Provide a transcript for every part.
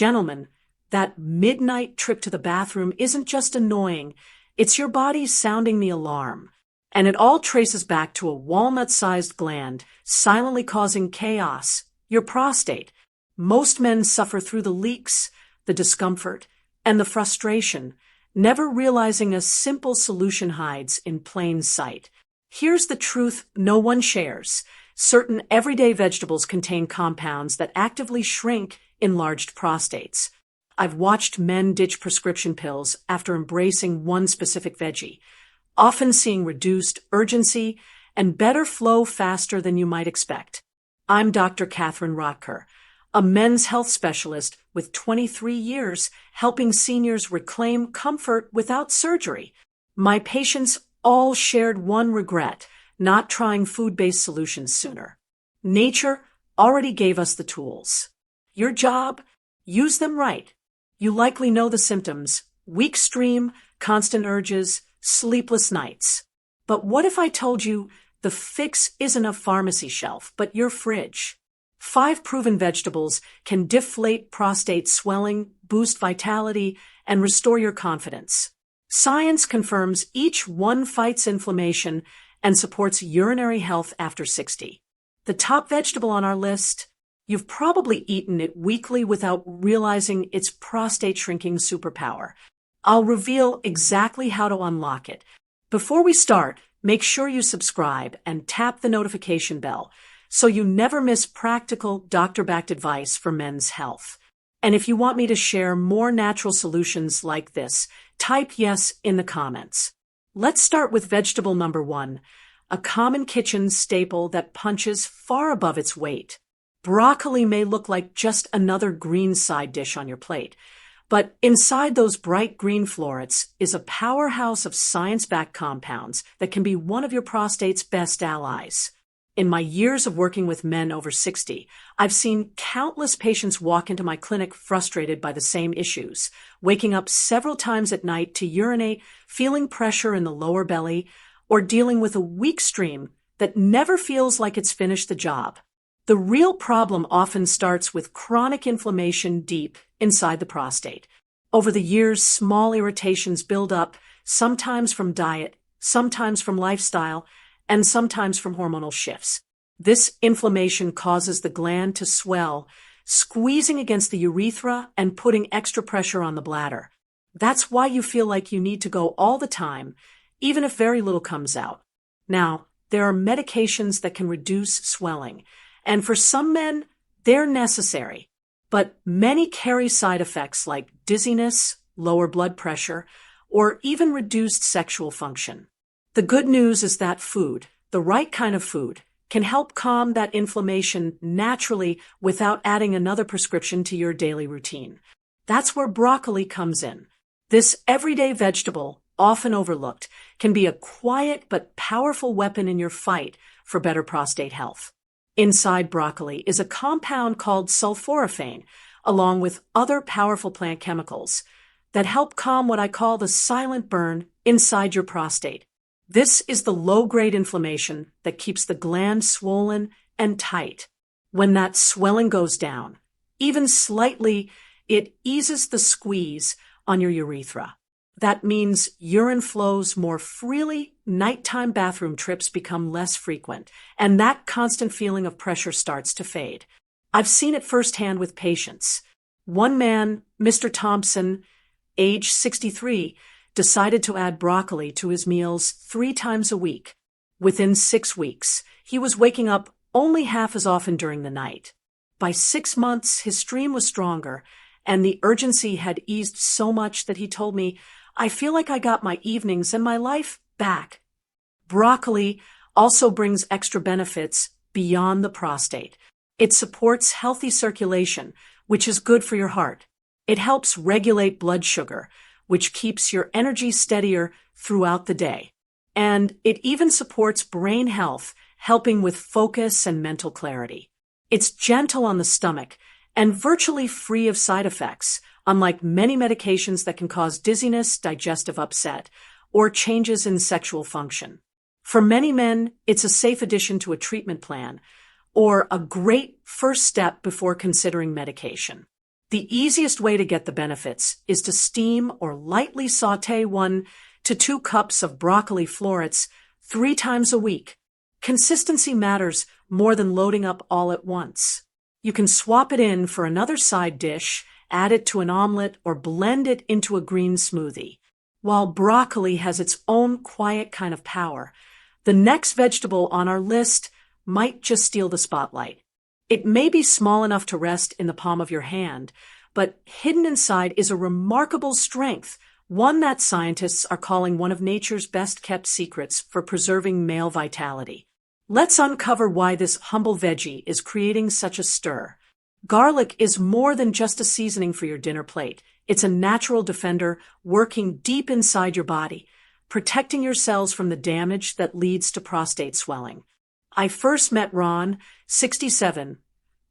Gentlemen, that midnight trip to the bathroom isn't just annoying, it's your body sounding the alarm. And it all traces back to a walnut-sized gland silently causing chaos, your prostate. Most men suffer through the leaks, the discomfort, and the frustration, never realizing a simple solution hides in plain sight. Here's the truth no one shares. Certain everyday vegetables contain compounds that actively shrink enlarged prostates. I've watched men ditch prescription pills after embracing one specific veggie, often seeing reduced urgency and better flow faster than you might expect. I'm Dr. Catherine Rotker, a men's health specialist with 23 years helping seniors reclaim comfort without surgery. My patients all shared one regret: not trying food-based solutions sooner. Nature already gave us the tools. Your job? Use them right. You likely know the symptoms: weak stream, constant urges, sleepless nights. But what if I told you the fix isn't a pharmacy shelf, but your fridge? 5 proven vegetables can deflate prostate swelling, boost vitality, and restore your confidence. Science confirms each one fights inflammation and supports urinary health after 60. The top vegetable on our list? You've probably eaten it weekly without realizing its prostate shrinking superpower. I'll reveal exactly how to unlock it. Before we start, make sure you subscribe and tap the notification bell so you never miss practical, doctor-backed advice for men's health. And if you want me to share more natural solutions like this, type yes in the comments. Let's start with vegetable number 1, a common kitchen staple that punches far above its weight. Broccoli may look like just another green side dish on your plate, but inside those bright green florets is a powerhouse of science-backed compounds that can be one of your prostate's best allies. In my years of working with men over 60, I've seen countless patients walk into my clinic frustrated by the same issues, waking up several times at night to urinate, feeling pressure in the lower belly, or dealing with a weak stream that never feels like it's finished the job. The real problem often starts with chronic inflammation deep inside the prostate. Over the years, small irritations build up, sometimes from diet, sometimes from lifestyle, and sometimes from hormonal shifts. This inflammation causes the gland to swell, squeezing against the urethra and putting extra pressure on the bladder. That's why you feel like you need to go all the time, even if very little comes out. Now, there are medications that can reduce swelling, and for some men, they're necessary. But many carry side effects like dizziness, lower blood pressure, or even reduced sexual function. The good news is that food, the right kind of food, can help calm that inflammation naturally without adding another prescription to your daily routine. That's where broccoli comes in. This everyday vegetable, often overlooked, can be a quiet but powerful weapon in your fight for better prostate health. Inside broccoli is a compound called sulforaphane, along with other powerful plant chemicals that help calm what I call the silent burn inside your prostate. This is the low-grade inflammation that keeps the gland swollen and tight. When that swelling goes down, even slightly, it eases the squeeze on your urethra. That means urine flows more freely, nighttime bathroom trips become less frequent, and that constant feeling of pressure starts to fade. I've seen it firsthand with patients. One man, Mr. Thompson, age 63, decided to add broccoli to his meals 3 times a week. Within 6 weeks, he was waking up only half as often during the night. By 6 months, his stream was stronger, and the urgency had eased so much that he told me, "I feel like I got my evenings and my life back." Broccoli also brings extra benefits beyond the prostate. It supports healthy circulation, which is good for your heart. It helps regulate blood sugar, which keeps your energy steadier throughout the day. And it even supports brain health, helping with focus and mental clarity. It's gentle on the stomach and virtually free of side effects, unlike many medications that can cause dizziness, digestive upset, or changes in sexual function. For many men, it's a safe addition to a treatment plan, or a great first step before considering medication. The easiest way to get the benefits is to steam or lightly saute 1 to 2 cups of broccoli florets 3 times a week. Consistency matters more than loading up all at once. You can swap it in for another side dish, add it to an omelet, or blend it into a green smoothie. While broccoli has its own quiet kind of power, the next vegetable on our list might just steal the spotlight. It may be small enough to rest in the palm of your hand, but hidden inside is a remarkable strength, one that scientists are calling one of nature's best-kept secrets for preserving male vitality. Let's uncover why this humble veggie is creating such a stir. Garlic is more than just a seasoning for your dinner plate. It's a natural defender working deep inside your body, protecting your cells from the damage that leads to prostate swelling. I first met Ron, 67,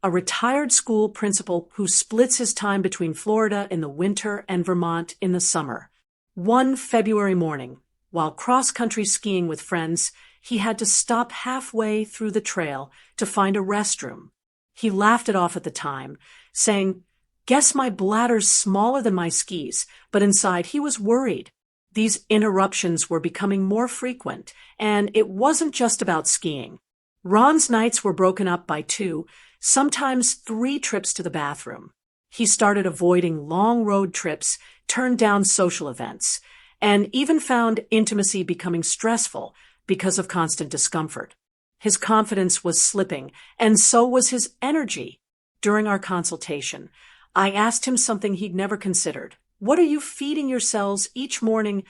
a retired school principal who splits his time between Florida in the winter and Vermont in the summer. One February morning, while cross-country skiing with friends, he had to stop halfway through the trail to find a restroom. He laughed it off at the time, saying, "Guess my bladder's smaller than my skis," but inside he was worried. These interruptions were becoming more frequent, and it wasn't just about skiing. Ron's nights were broken up by 2, sometimes 3 trips to the bathroom. He started avoiding long road trips, turned down social events, and even found intimacy becoming stressful because of constant discomfort. His confidence was slipping, and so was his energy. During our consultation, I asked him something he'd never considered. What are you feeding your cells each morning?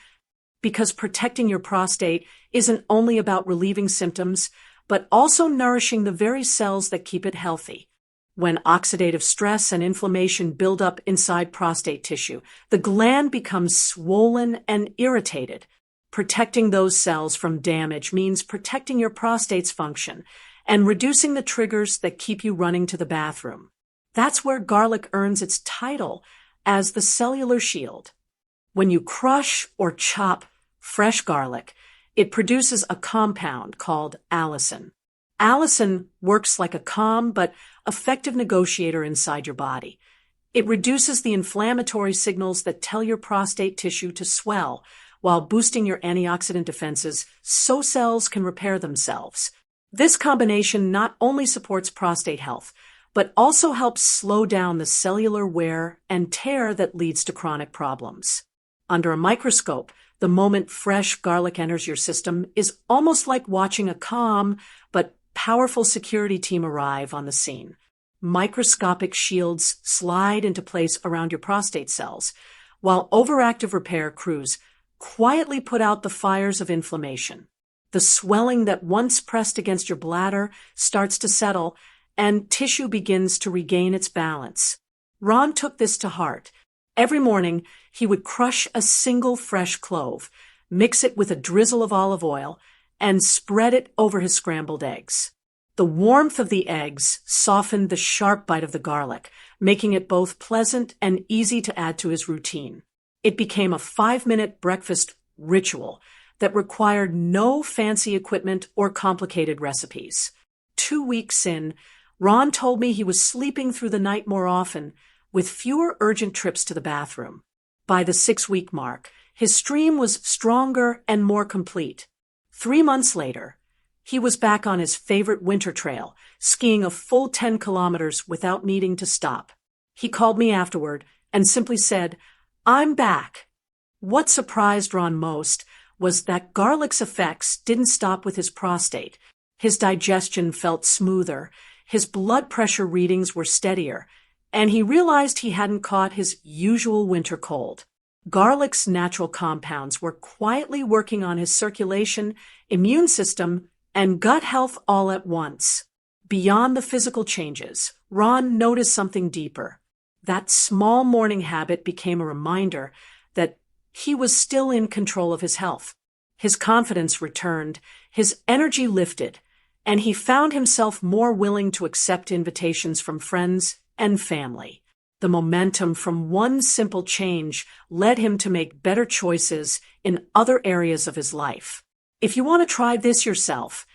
Because protecting your prostate isn't only about relieving symptoms, but also nourishing the very cells that keep it healthy. When oxidative stress and inflammation build up inside prostate tissue, the gland becomes swollen and irritated. Protecting those cells from damage means protecting your prostate's function and reducing the triggers that keep you running to the bathroom. That's where garlic earns its title as the cellular shield. When you crush or chop fresh garlic, it produces a compound called allicin. Allicin works like a calm but effective negotiator inside your body. It reduces the inflammatory signals that tell your prostate tissue to swell, while boosting your antioxidant defenses so cells can repair themselves. This combination not only supports prostate health, but also helps slow down the cellular wear and tear that leads to chronic problems. Under a microscope, the moment fresh garlic enters your system is almost like watching a calm but powerful security team arrive on the scene. Microscopic shields slide into place around your prostate cells, while overactive repair crews quietly put out the fires of inflammation. The swelling that once pressed against your bladder starts to settle, and tissue begins to regain its balance. Ron took this to heart. Every morning, he would crush a single fresh clove, mix it with a drizzle of olive oil, and spread it over his scrambled eggs. The warmth of the eggs softened the sharp bite of the garlic, making it both pleasant and easy to add to his routine. It became a 5-minute breakfast ritual that required no fancy equipment or complicated recipes. 2 weeks in, Ron told me he was sleeping through the night more often, with fewer urgent trips to the bathroom. By the 6-week mark, his stream was stronger and more complete. 3 months later, he was back on his favorite winter trail, skiing a full 10 kilometers without needing to stop. He called me afterward and simply said, "I'm back." What surprised Ron most was that garlic's effects didn't stop with his prostate. His digestion felt smoother, his blood pressure readings were steadier, and he realized he hadn't caught his usual winter cold. Garlic's natural compounds were quietly working on his circulation, immune system, and gut health all at once. Beyond the physical changes, Ron noticed something deeper. That small morning habit became a reminder that he was still in control of his health. His confidence returned, his energy lifted, and he found himself more willing to accept invitations from friends and family. The momentum from one simple change led him to make better choices in other areas of his life. If you want to try this yourself,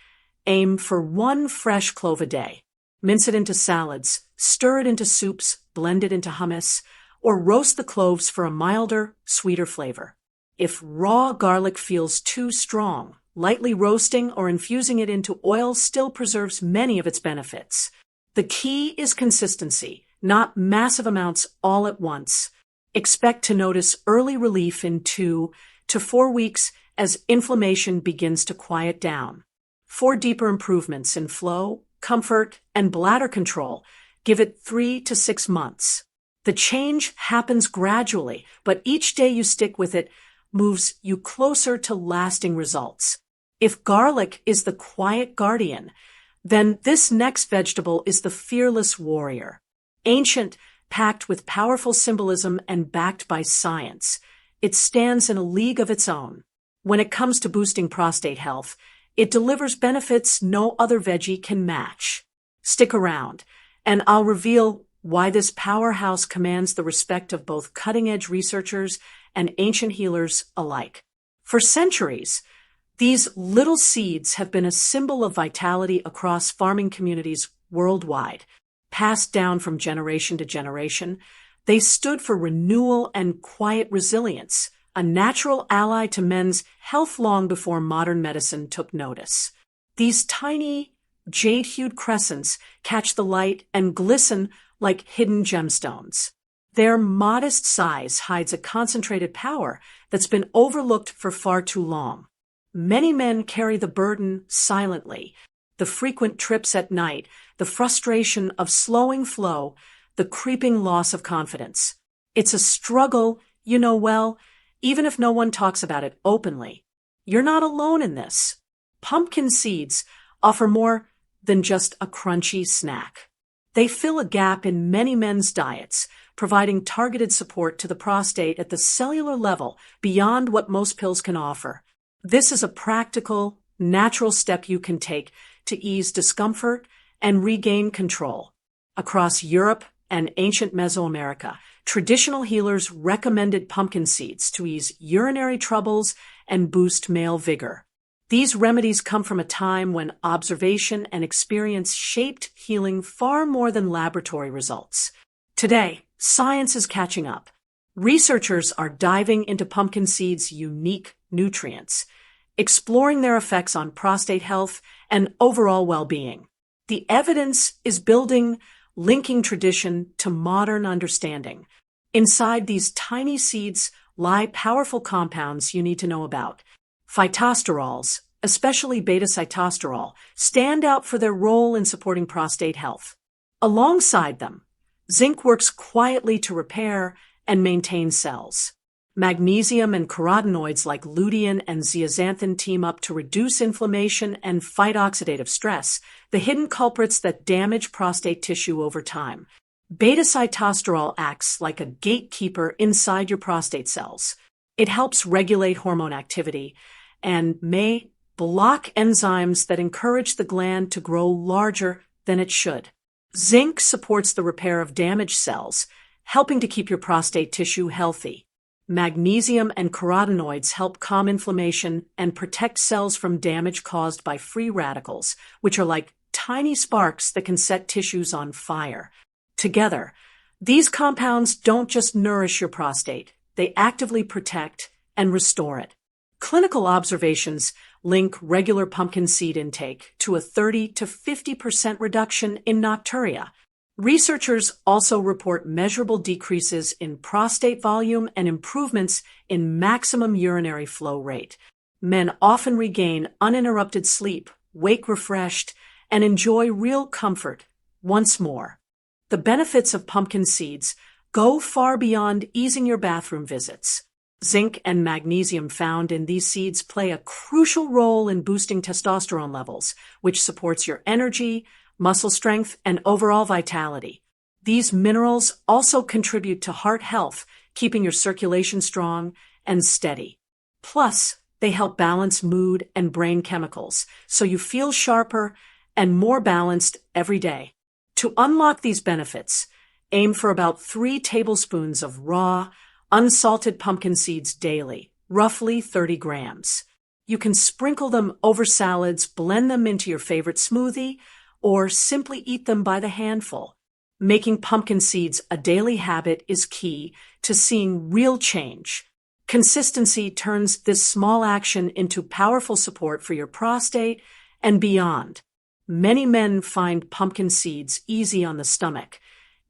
aim for 1 fresh clove a day. Mince it into salads, Stir it into soups, blend it into hummus, or roast the cloves for a milder, sweeter flavor. If raw garlic feels too strong, lightly roasting or infusing it into oil still preserves many of its benefits. The key is consistency, not massive amounts all at once. Expect to notice early relief in 2 to 4 weeks as inflammation begins to quiet down. For deeper improvements in flow, comfort, and bladder control, give it 3 to 6 months. The change happens gradually, but each day you stick with it moves you closer to lasting results. If garlic is the quiet guardian, then this next vegetable is the fearless warrior. Ancient, packed with powerful symbolism and backed by science, it stands in a league of its own. When it comes to boosting prostate health, it delivers benefits no other veggie can match. Stick around, and I'll reveal why this powerhouse commands the respect of both cutting-edge researchers and ancient healers alike. For centuries, these little seeds have been a symbol of vitality across farming communities worldwide. Passed down from generation to generation, they stood for renewal and quiet resilience, a natural ally to men's health long before modern medicine took notice. These tiny, jade-hued crescents catch the light and glisten like hidden gemstones. Their modest size hides a concentrated power that's been overlooked for far too long. Many men carry the burden silently. The frequent trips at night, the frustration of slowing flow, the creeping loss of confidence. It's a struggle you know well, even if no one talks about it openly. You're not alone in this. Pumpkin seeds offer more than just a crunchy snack. They fill a gap in many men's diets, providing targeted support to the prostate at the cellular level beyond what most pills can offer. This is a practical, natural step you can take to ease discomfort and regain control. Across Europe and ancient Mesoamerica, traditional healers recommended pumpkin seeds to ease urinary troubles and boost male vigor. These remedies come from a time when observation and experience shaped healing far more than laboratory results. Today, science is catching up. Researchers are diving into pumpkin seeds' unique nutrients, exploring their effects on prostate health and overall well-being. The evidence is building, linking tradition to modern understanding. Inside these tiny seeds lie powerful compounds you need to know about. Phytosterols, especially beta-sitosterol, stand out for their role in supporting prostate health. Alongside them, zinc works quietly to repair and maintain cells. Magnesium and carotenoids like lutein and zeaxanthin team up to reduce inflammation and fight oxidative stress, the hidden culprits that damage prostate tissue over time. Beta-sitosterol acts like a gatekeeper inside your prostate cells. It helps regulate hormone activity and may block enzymes that encourage the gland to grow larger than it should. Zinc supports the repair of damaged cells, helping to keep your prostate tissue healthy. Magnesium and carotenoids help calm inflammation and protect cells from damage caused by free radicals, which are like tiny sparks that can set tissues on fire. Together, these compounds don't just nourish your prostate, they actively protect and restore it. Clinical observations link regular pumpkin seed intake to a 30 to 50% reduction in nocturia. Researchers also report measurable decreases in prostate volume and improvements in maximum urinary flow rate. Men often regain uninterrupted sleep, wake refreshed, and enjoy real comfort once more. The benefits of pumpkin seeds go far beyond easing your bathroom visits. Zinc and magnesium found in these seeds play a crucial role in boosting testosterone levels, which supports your energy, muscle strength, and overall vitality. These minerals also contribute to heart health, keeping your circulation strong and steady. Plus, they help balance mood and brain chemicals, so you feel sharper and more balanced every day. To unlock these benefits, aim for about 3 tablespoons of raw, unsalted pumpkin seeds daily, roughly 30 grams. You can sprinkle them over salads, blend them into your favorite smoothie, or simply eat them by the handful. Making pumpkin seeds a daily habit is key to seeing real change. Consistency turns this small action into powerful support for your prostate and beyond. Many men find pumpkin seeds easy on the stomach,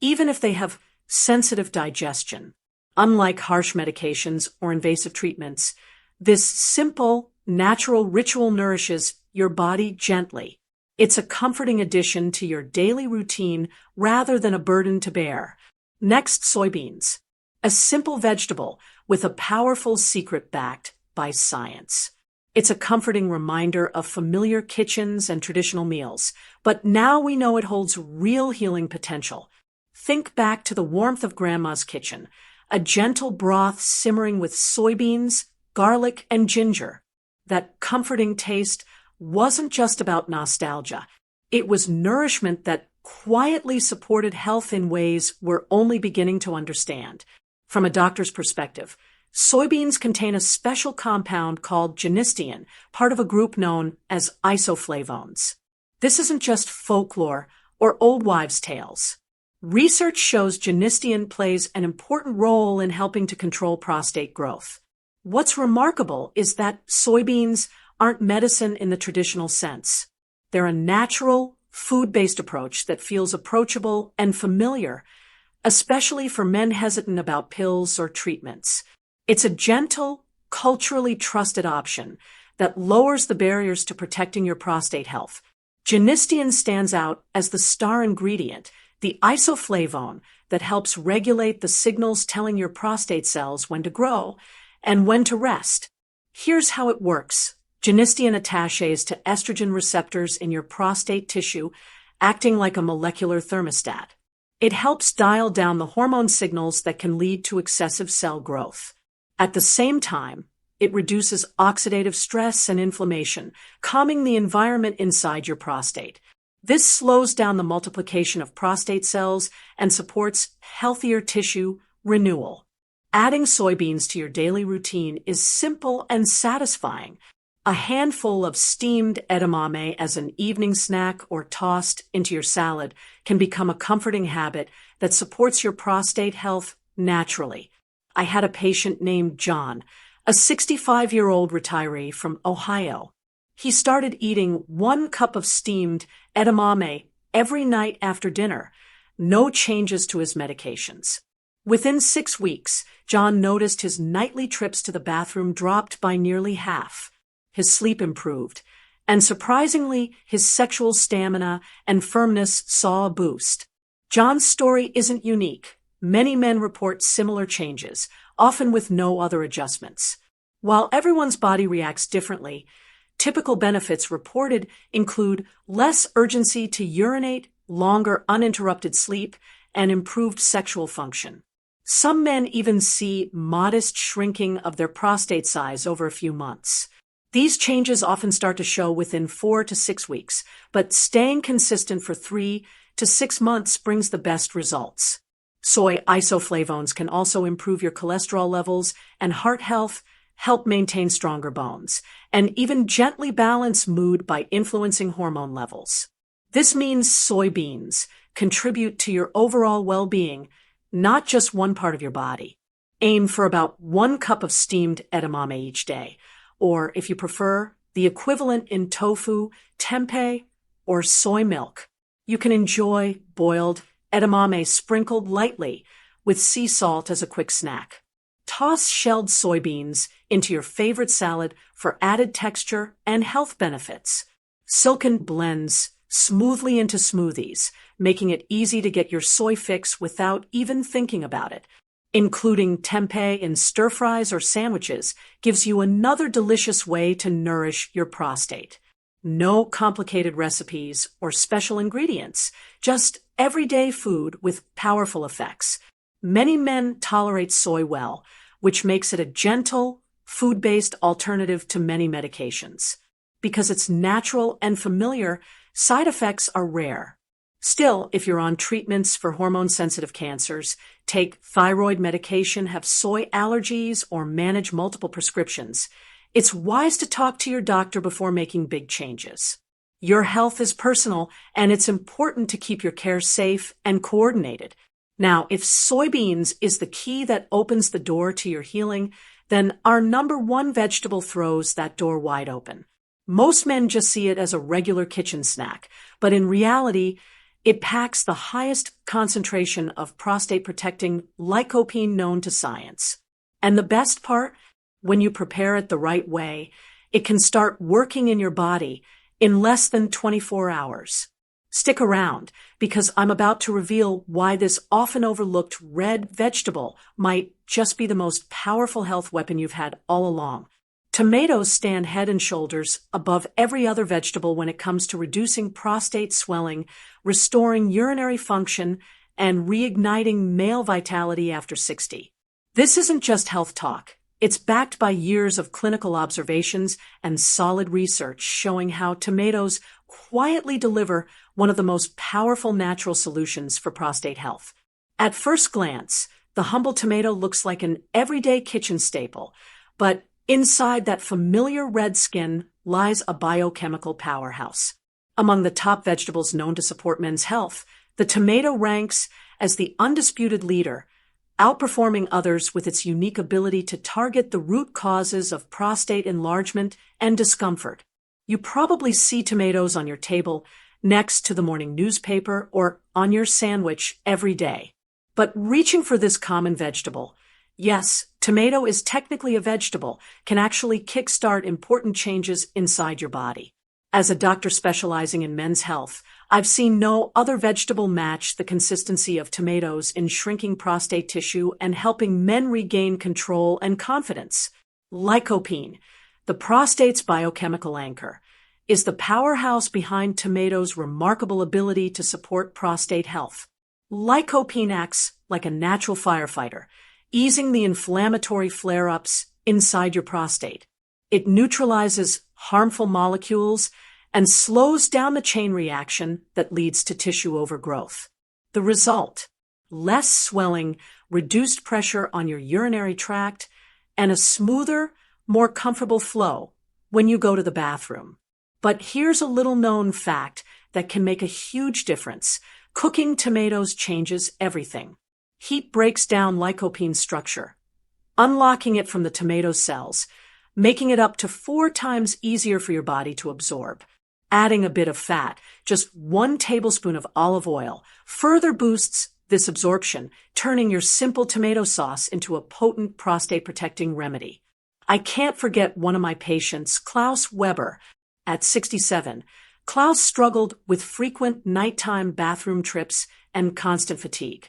even if they have sensitive digestion. Unlike harsh medications or invasive treatments, this simple, natural ritual nourishes your body gently. It's a comforting addition to your daily routine rather than a burden to bear. Next, soybeans. A simple vegetable with a powerful secret backed by science. It's a comforting reminder of familiar kitchens and traditional meals, but now we know it holds real healing potential. Think back to the warmth of Grandma's kitchen, a gentle broth simmering with soybeans, garlic, and ginger. That comforting taste wasn't just about nostalgia. It was nourishment that quietly supported health in ways we're only beginning to understand. From a doctor's perspective, soybeans contain a special compound called genistein, part of a group known as isoflavones. This isn't just folklore or old wives' tales. Research shows genistein plays an important role in helping to control prostate growth. What's remarkable is that soybeans aren't medicine in the traditional sense. They're a natural, food-based approach that feels approachable and familiar, especially for men hesitant about pills or treatments. It's a gentle, culturally trusted option that lowers the barriers to protecting your prostate health. Genistein stands out as the star ingredient, the isoflavone that helps regulate the signals telling your prostate cells when to grow and when to rest. Here's how it works. Genistein attaches to estrogen receptors in your prostate tissue, acting like a molecular thermostat. It helps dial down the hormone signals that can lead to excessive cell growth. At the same time, it reduces oxidative stress and inflammation, calming the environment inside your prostate. This slows down the multiplication of prostate cells and supports healthier tissue renewal. Adding soybeans to your daily routine is simple and satisfying. A handful of steamed edamame as an evening snack or tossed into your salad can become a comforting habit that supports your prostate health naturally. I had a patient named John, a 65-year-old retiree from Ohio. He started eating 1 cup of steamed edamame every night after dinner, no changes to his medications. Within 6 weeks, John noticed his nightly trips to the bathroom dropped by nearly half. His sleep improved, and surprisingly, his sexual stamina and firmness saw a boost. John's story isn't unique. Many men report similar changes, often with no other adjustments. While everyone's body reacts differently, typical benefits reported include less urgency to urinate, longer uninterrupted sleep, and improved sexual function. Some men even see modest shrinking of their prostate size over a few months. These changes often start to show within 4 to 6 weeks, but staying consistent for 3 to 6 months brings the best results. Soy isoflavones can also improve your cholesterol levels and heart health, help maintain stronger bones, and even gently balance mood by influencing hormone levels. This means soybeans contribute to your overall well-being, not just one part of your body. Aim for about 1 cup of steamed edamame each day, or if you prefer, the equivalent in tofu, tempeh, or soy milk. You can enjoy boiled edamame sprinkled lightly with sea salt as a quick snack. Toss shelled soybeans into your favorite salad for added texture and health benefits. Silken blends smoothly into smoothies, making it easy to get your soy fix without even thinking about it. Including tempeh in stir-fries or sandwiches gives you another delicious way to nourish your prostate. No complicated recipes or special ingredients, just everyday food with powerful effects. Many men tolerate soy well, which makes it a gentle, food-based alternative to many medications. Because it's natural and familiar, side effects are rare. Still, if you're on treatments for hormone-sensitive cancers, take thyroid medication, have soy allergies, or manage multiple prescriptions, it's wise to talk to your doctor before making big changes. Your health is personal, and it's important to keep your care safe and coordinated. Now, if soybeans is the key that opens the door to your healing, then our number one vegetable throws that door wide open. Most men just see it as a regular kitchen snack, but in reality, it packs the highest concentration of prostate-protecting lycopene known to science. And the best part, when you prepare it the right way, it can start working in your body in less than 24 hours. Stick around, because I'm about to reveal why this often overlooked red vegetable might just be the most powerful health weapon you've had all along. Tomatoes stand head and shoulders above every other vegetable when it comes to reducing prostate swelling, restoring urinary function, and reigniting male vitality after 60. This isn't just health talk. It's backed by years of clinical observations and solid research showing how tomatoes quietly deliver one of the most powerful natural solutions for prostate health. At first glance, the humble tomato looks like an everyday kitchen staple, but inside that familiar red skin lies a biochemical powerhouse. Among the top vegetables known to support men's health, the tomato ranks as the undisputed leader, outperforming others with its unique ability to target the root causes of prostate enlargement and discomfort. You probably see tomatoes on your table, next to the morning newspaper, or on your sandwich every day. But reaching for this common vegetable, yes, tomato is technically a vegetable, can actually kickstart important changes inside your body. As a doctor specializing in men's health, I've seen no other vegetable match the consistency of tomatoes in shrinking prostate tissue and helping men regain control and confidence. Lycopene, the prostate's biochemical anchor, is the powerhouse behind tomatoes' remarkable ability to support prostate health. Lycopene acts like a natural firefighter, easing the inflammatory flare-ups inside your prostate. It neutralizes harmful molecules and slows down the chain reaction that leads to tissue overgrowth. The result: less swelling, reduced pressure on your urinary tract, and a smoother, more comfortable flow when you go to the bathroom. But here's a little-known fact that can make a huge difference. Cooking tomatoes changes everything. Heat breaks down lycopene's structure, unlocking it from the tomato cells, making it up to 4 times easier for your body to absorb. Adding a bit of fat, just 1 tablespoon of olive oil, further boosts this absorption, turning your simple tomato sauce into a potent prostate-protecting remedy. I can't forget one of my patients, Klaus Weber, at 67. Klaus struggled with frequent nighttime bathroom trips and constant fatigue.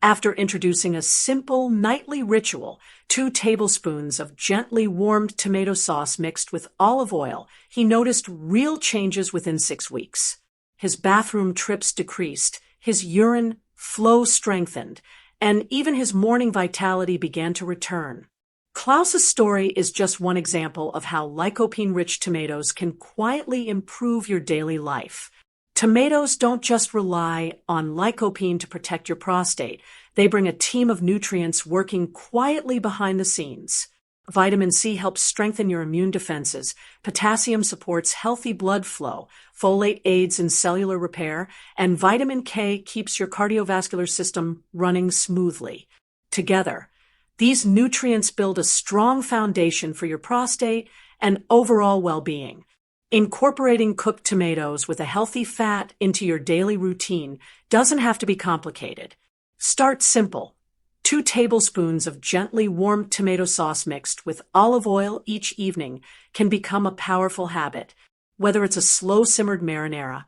After introducing a simple nightly ritual, 2 tablespoons of gently warmed tomato sauce mixed with olive oil, he noticed real changes within 6 weeks. His bathroom trips decreased, his urine flow strengthened, and even his morning vitality began to return. Klaus's story is just one example of how lycopene-rich tomatoes can quietly improve your daily life. Tomatoes don't just rely on lycopene to protect your prostate. They bring a team of nutrients working quietly behind the scenes. Vitamin C helps strengthen your immune defenses. Potassium supports healthy blood flow. Folate aids in cellular repair. And vitamin K keeps your cardiovascular system running smoothly. Together, these nutrients build a strong foundation for your prostate and overall well-being. Incorporating cooked tomatoes with a healthy fat into your daily routine doesn't have to be complicated. Start simple. 2 tablespoons of gently warmed tomato sauce mixed with olive oil each evening can become a powerful habit. Whether it's a slow-simmered marinara,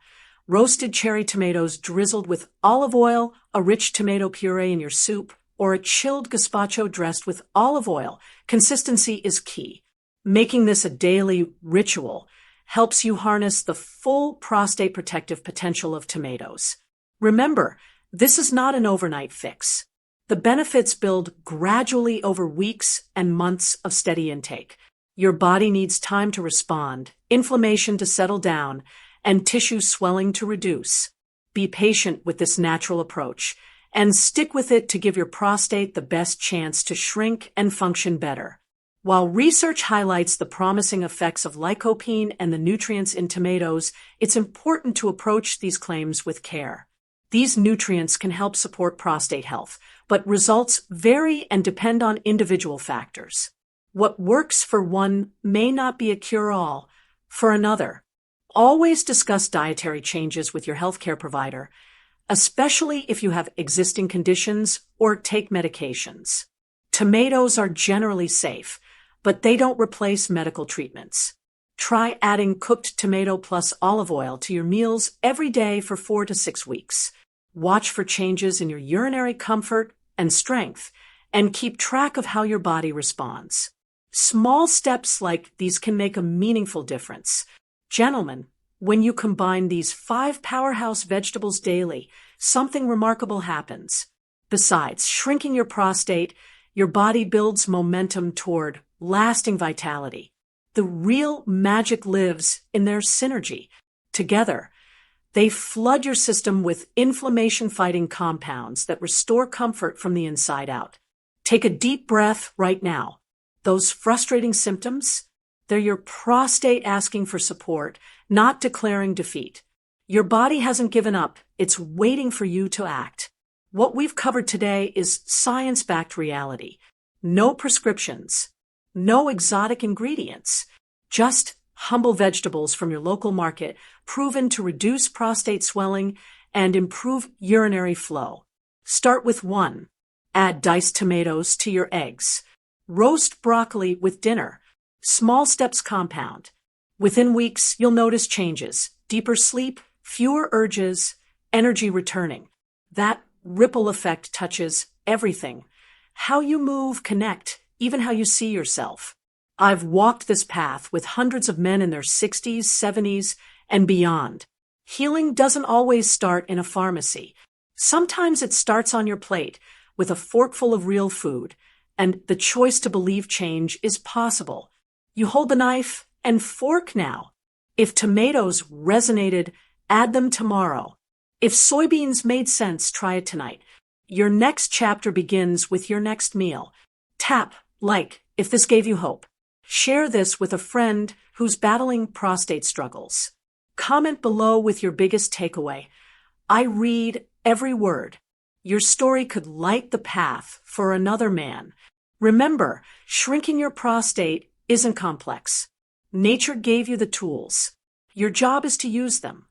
roasted cherry tomatoes drizzled with olive oil, a rich tomato puree in your soup, or a chilled gazpacho dressed with olive oil, consistency is key. Making this a daily ritual helps you harness the full prostate protective potential of tomatoes. Remember, this is not an overnight fix. The benefits build gradually over weeks and months of steady intake. Your body needs time to respond, inflammation to settle down, and tissue swelling to reduce. Be patient with this natural approach, and stick with it to give your prostate the best chance to shrink and function better. While research highlights the promising effects of lycopene and the nutrients in tomatoes, it's important to approach these claims with care. These nutrients can help support prostate health, but results vary and depend on individual factors. What works for one may not be a cure-all for another. Always discuss dietary changes with your healthcare provider, especially if you have existing conditions or take medications. Tomatoes are generally safe, but they don't replace medical treatments. Try adding cooked tomato plus olive oil to your meals every day for 4 to 6 weeks. Watch for changes in your urinary comfort and strength, and keep track of how your body responds. Small steps like these can make a meaningful difference. Gentlemen, when you combine these 5 powerhouse vegetables daily, something remarkable happens. Besides shrinking your prostate, your body builds momentum toward lasting vitality. The real magic lives in their synergy. Together, they flood your system with inflammation-fighting compounds that restore comfort from the inside out. Take a deep breath right now. Those frustrating symptoms, they're your prostate asking for support, not declaring defeat. Your body hasn't given up. It's waiting for you to act. What we've covered today is science-backed reality. No prescriptions, no exotic ingredients, just humble vegetables from your local market proven to reduce prostate swelling and improve urinary flow. Start with 1. Add diced tomatoes to your eggs. Roast broccoli with dinner. Small steps compound. Within weeks, you'll notice changes. Deeper sleep, fewer urges, energy returning. That ripple effect touches everything. How you move, connect, even how you see yourself. I've walked this path with hundreds of men in their 60s, 70s, and beyond. Healing doesn't always start in a pharmacy. Sometimes it starts on your plate with a forkful of real food, and the choice to believe change is possible. You hold the knife and fork now. If tomatoes resonated, add them tomorrow. If soybeans made sense, try it tonight. Your next chapter begins with your next meal. Tap like if this gave you hope. Share this with a friend who's battling prostate struggles. Comment below with your biggest takeaway. I read every word. Your story could light the path for another man. Remember, shrinking your prostate isn't complex. Nature gave you the tools. Your job is to use them.